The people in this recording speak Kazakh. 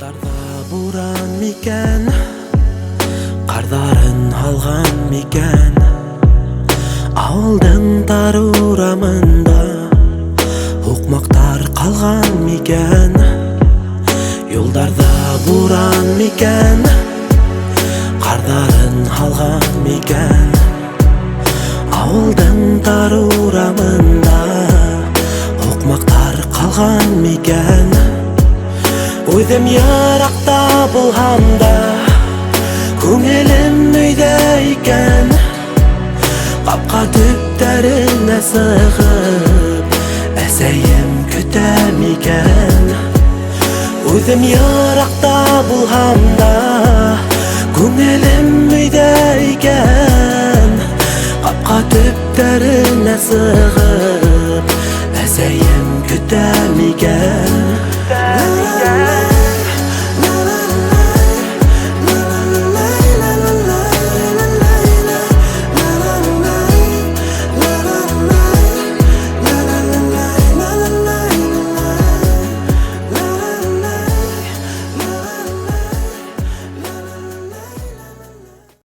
Жолдарда буран мекен, кардарын алган мекен. Ауылдың тар урамында укмактар калган мекен. Жолдарда буран мекен, кардарын алган мекен. Ауылдың тар урамында укмактар калган мекен. Өзім ярақта болғанда көңілім үйде екен. Қапқа түптеріне сығып әсейім күтем екен. Өзім ярақта болғанда көңілім үйде екен. Қапқа түптеріне сығып әсейім күтем екен.